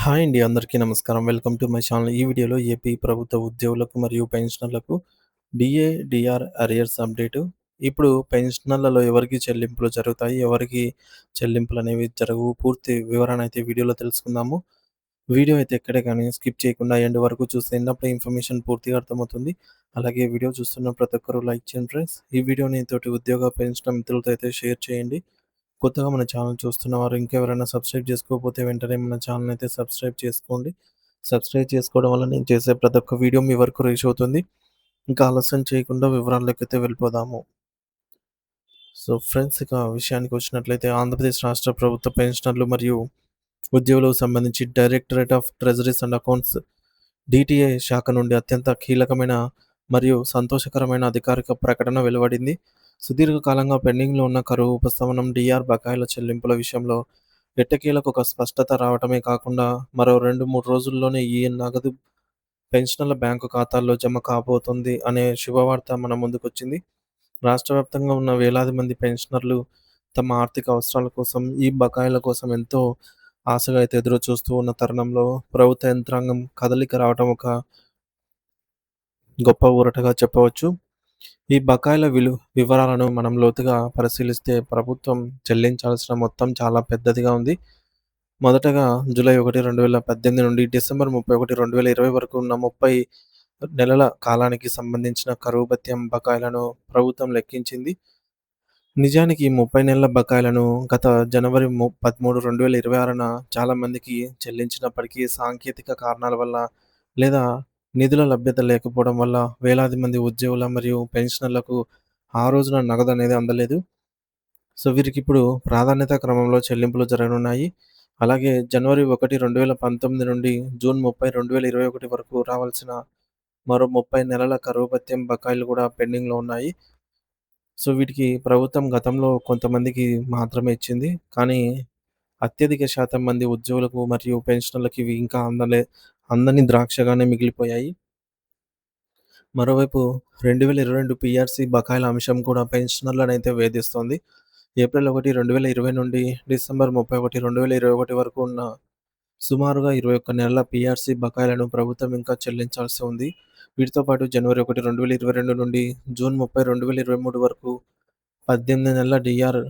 Hi అండి. అందరికీ నమస్కారం. Welcome to my channel. ఈ వీడియోలో ఏపీ ప్రభుత్వ ఉద్యోగులకు మరియు పెన్షనర్లకు డీఏ, డీఆర్ అరియర్స్ అప్డేటు. ఇప్పుడు పెన్షనర్లలో ఎవరికి చెల్లింపులు జరుగుతాయి, ఎవరికి చెల్లింపులనేవి జరగవు. పూర్తి వివరణ అయితే వీడియోలో తెలుసుకుందాము. వీడియో అయితే ఎక్కడే కానీ స్కిప్ చేయకుండా ఎండ్ వరకు చూస్తే అప్పుడే ఇన్ఫర్మేషన్ పూర్తిగా అర్థమవుతుంది. అలాగే వీడియో చూస్తున్న ప్రతి ఒక్కరు లైక్ చేయండి ఫ్రెండ్స్. ఈ వీడియోని తోటి ఉద్యోగ పెన్షనర్ మిత్రులతో అయితే షేర్ చేయండి. కొత్తగా మన ఛానల్ చూస్తున్నవారు ఇంకెవరైనా సబ్స్క్రైబ్ చేసుకోకపోతే వెంటనే మన ఛానల్ అయితే సబ్స్క్రైబ్ చేసుకోండి. సబ్స్క్రైబ్ చేసుకోవడం వల్ల నేను చేసే ప్రతి ఒక్క వీడియో మీ వరకు రీచ్ అవుతుంది. ఇంకా ఆలస్యం చేయకుండా వివరాల్లోకైతే వెళ్ళిపోదాము. సో ఫ్రెండ్స్, ఇక విషయానికి వచ్చినట్లయితే ఆంధ్రప్రదేశ్ రాష్ట్ర ప్రభుత్వ పెన్షనర్లు మరియు ఉద్యోగులకు సంబంధించి directorate of treasuries and accounts DTA శాఖ నుండి అత్యంత కీలకమైన మరియు సంతోషకరమైన అధికారిక ప్రకటన వెలువడింది. సుదీర్ఘకాలంగా పెండింగ్లో ఉన్న కరువు ఉపశమనం, డిఆర్ బకాయిల చెల్లింపుల విషయంలో ఎట్టకేలకు ఒక స్పష్టత రావటమే కాకుండా మరో 2-3 రోజుల్లోనే ఈ నగదు పెన్షనర్ల బ్యాంకు ఖాతాల్లో జమ కాబోతుంది అనే శుభవార్త మన ముందుకొచ్చింది. రాష్ట్ర వ్యాప్తంగా ఉన్న వేలాది మంది పెన్షనర్లు తమ ఆర్థిక అవసరాల కోసం, ఈ బకాయిల కోసం ఎంతో ఆశగా అయితే ఎదురు చూస్తూ ఉన్న తరుణంలో ప్రభుత్వ యంత్రాంగం కదలిక రావటం ఒక గొప్ప ఊరటగా చెప్పవచ్చు. ఈ బకాయిల వివరాలను మనం లోతుగా పరిశీలిస్తే ప్రభుత్వం చెల్లించాల్సిన మొత్తం చాలా పెద్దదిగా ఉంది. మొదటగా జూలై 1, 2018 నుండి డిసెంబర్ 31, 2020 వరకు ఉన్న 30 నెలల కాలానికి సంబంధించిన కరువు భత్యం బకాయిలను ప్రభుత్వం లెక్కించింది. నిజానికి ఈ 30 నెలల బకాయిలను గత జనవరి 13, 2026న చాలా మందికి చెల్లించినప్పటికీ సాంకేతిక కారణాల వల్ల లేదా నిధుల లభ్యత లేకపోవడం వల్ల వేలాది మంది ఉద్యోగుల మరియు పెన్షనర్లకు ఆ రోజున నగదనేది అందలేదు. సో వీరికిప్పుడు ప్రాధాన్యత క్రమంలో చెల్లింపులు జరగనున్నాయి. అలాగే జనవరి 1, 2019 నుండి జూన్ 30, 2021 వరకు రావాల్సిన మరో 30 నెలల కరువు భత్యం బకాయిలు కూడా పెండింగ్‌లో ఉన్నాయి. సో వీటికి ప్రభుత్వం గతంలో కొంతమందికి మాత్రమే ఇచ్చింది. కానీ అత్యధిక శాతం మంది ఉద్యోగులకు మరియు పెన్షనర్లకి ఇవి ఇంకా అందని ద్రాక్షగానే మిగిలిపోయాయి. మరోవైపు 2022 పీఆర్సీ బకాయిల అంశం కూడా పెన్షనర్లనైతే వేధిస్తోంది. ఏప్రిల్ 1, 2020 నుండి డిసెంబర్ 31, 2021 వరకు ఉన్న సుమారుగా 21 నెలల పీఆర్సీ బకాయిలను ప్రభుత్వం ఇంకా చెల్లించాల్సి ఉంది. వీటితో పాటు జనవరి 1, 2022 నుండి జూన్ 30, 2023 వరకు 18 నెలల డీఆర్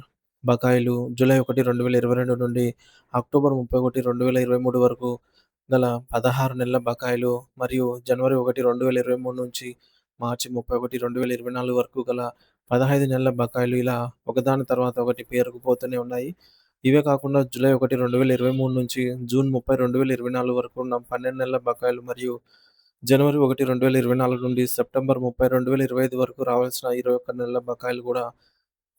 బకాయిలు, జూలై 1, 2022 నుండి అక్టోబర్ 31, 2023 వరకు గల 16 నెలల బకాయిలు మరియు జనవరి 1, 2023 నుంచి మార్చి 31, 2024 వరకు గల 15 నెలల బకాయిలు ఇలా ఒకదాని తర్వాత ఒకటి పేరుకుపోతూనే ఉన్నాయి. ఇవే కాకుండా జూలై 1, 2023 నుంచి జూన్ 30, 2024 వరకు ఉన్న 12 నెలల బకాయిలు మరియు జనవరి 1, 2024 నుండి సెప్టెంబర్ 30, 2025 వరకు రావాల్సిన 21 నెలల బకాయిలు కూడా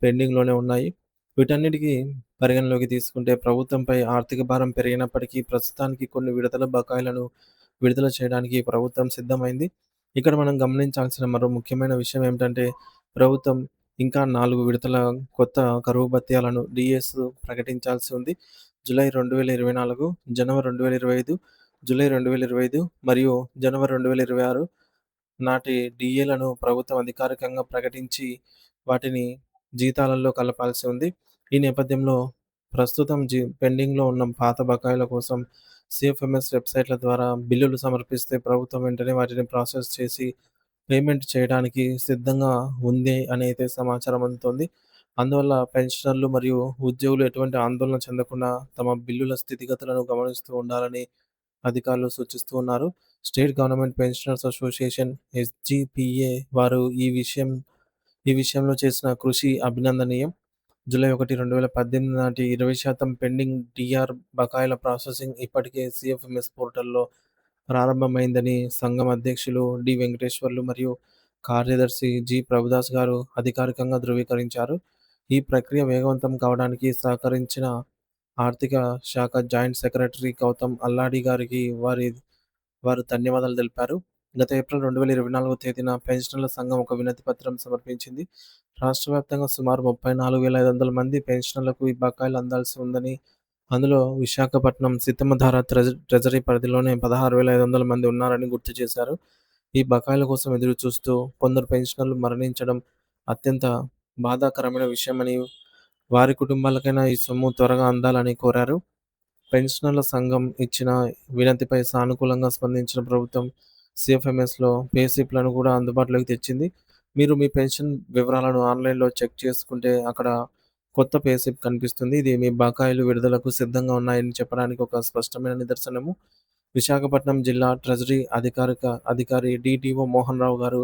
పెండింగ్‌లోనే ఉన్నాయి. వీటన్నిటికి పరిగణలోకి తీసుకుంటే ప్రభుత్వంపై ఆర్థిక భారం పెరిగినప్పటికీ ప్రస్తుతానికి కొన్ని విడతల బకాయిలను విడుదల చేయడానికి ప్రభుత్వం సిద్ధమైంది. ఇక్కడ మనం గమనించాల్సిన మరో ముఖ్యమైన విషయం ఏమిటంటే ప్రభుత్వం ఇంకా 4 విడతల కొత్త కరువు భత్యాలను డీఎస్ ప్రకటించాల్సి ఉంది. జూలై 2024, జనవరి 2025, జూలై 2025 మరియు జనవరి 2026 నాటి డీఏలను ప్రభుత్వం అధికారికంగా ప్రకటించి వాటిని జీతాలలో కలపాల్సి ఉంది. ఈ నేపథ్యంలో ప్రస్తుతం పెండింగ్‌లో ఉన్న పాత బకాయిల కోసం సీఎఫ్ఎంఎస్ వెబ్‌సైట్‌ల ద్వారా బిల్లులు సమర్పిస్తే ప్రభుత్వం వెంటనే వాటిని ప్రాసెస్ చేసి పేమెంట్ చేయడానికి సిద్ధంగా ఉంది అని అయితే సమాచారం అందుతోంది. అందువల్ల పెన్షనర్లు మరియు ఉద్యోగులు ఎటువంటి ఆందోళన చెందకుండా తమ బిల్లుల స్థితిగతులను గమనిస్తూ ఉండాలని అధికారులు సూచిస్తూ ఉన్నారు. State government pensioners association SGPA వారు ఈ విషయంలో చేసిన కృషి అభినందనీయం. జూలై 1, 2018 నాటి 20% పెండింగ్ డీఆర్ బకాయిల ప్రాసెసింగ్ ఇప్పటికే సీఎఫ్ఎంఎస్ పోర్టల్‌లో ప్రారంభమైందని సంఘం అధ్యక్షులు డి. వెంకటేశ్వర్లు మరియు కార్యదర్శి జి. ప్రభుదాస్ గారు అధికారికంగా ధృవీకరించారు. ఈ ప్రక్రియ వేగవంతం కావడానికి సహకరించిన ఆర్థిక శాఖ జాయింట్ సెక్రటరీ గౌతమ్ అల్లాడి గారికి వారు ధన్యవాదాలు తెలిపారు. గత ఏప్రిల్ 2024 తేదీన పెన్షనర్ల సంఘం ఒక వినతి పత్రం సమర్పించింది. రాష్ట్ర వ్యాప్తంగా సుమారు 34,500 మంది పెన్షనర్లకు ఈ బకాయిలు అందాల్సి ఉందని, అందులో విశాఖపట్నం సీతమ్మధార ట్రెజరీ పరిధిలోనే 16,500 మంది ఉన్నారని గుర్తు చేశారు. ఈ బకాయిల కోసం ఎదురు చూస్తూ కొందరు పెన్షనర్లు మరణించడం అత్యంత బాధాకరమైన విషయమని, వారి కుటుంబాలకైనా ఈ సొమ్ము త్వరగా అందాలని కోరారు. పెన్షనర్ల సంఘం ఇచ్చిన వినతిపై సానుకూలంగా స్పందించిన ప్రభుత్వం సీఎఫ్ఎంఎస్‌లో పే స్లిప్‌లను కూడా అందుబాటులోకి తెచ్చింది. మీరు మీ పెన్షన్ వివరాలను ఆన్‌లైన్‌లో చెక్ చేసుకుంటే అక్కడ కొత్త పే స్లిప్ కనిపిస్తుంది. ఇది మీ బకాయిలు విడుదలకు సిద్ధంగా ఉన్నాయని చెప్పడానికి ఒక స్పష్టమైన నిదర్శనము. విశాఖపట్నం జిల్లా ట్రెజరీ అధికారి డీటీఓ మోహన్ రావు గారు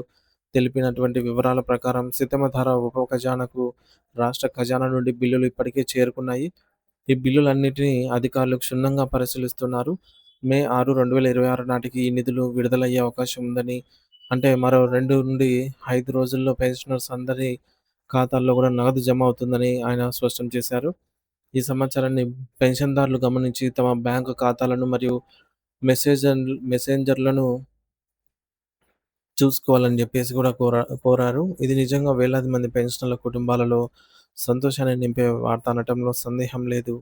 తెలిపినటువంటి వివరాల ప్రకారం సీతమ్మధార ఉప ఖజానాకు రాష్ట్ర ఖజానా నుండి బిల్లులు ఇప్పటికే చేరుకున్నాయి. ఈ బిల్లులన్నిటిని అధికారులు క్షుణ్ణంగా పరిశీలిస్తున్నారు. మే 6, 2026 నాటికి ఈ నిధులు విడుదలయ్యే అవకాశం ఉందని, అంటే మరో 2-5 రోజుల్లో పెన్షనర్స్ అందరి ఖాతాల్లో కూడా నగదు జమ అవుతుందని ఆయన స్పష్టం చేశారు. ఈ సమాచారాన్ని పెన్షన్‌దారులు గమనించి తమ బ్యాంకు ఖాతాలను మరియు మెసెంజర్‌లను చూసుకోవాలని జెప్పేసి గూడా కోరారు. ఇది నిజంగా వేలాది మంది పెన్షనర్ల కుటుంబాలలో సంతోషాన్ని నింపే వార్త అనటంలో సందేహం లేదు.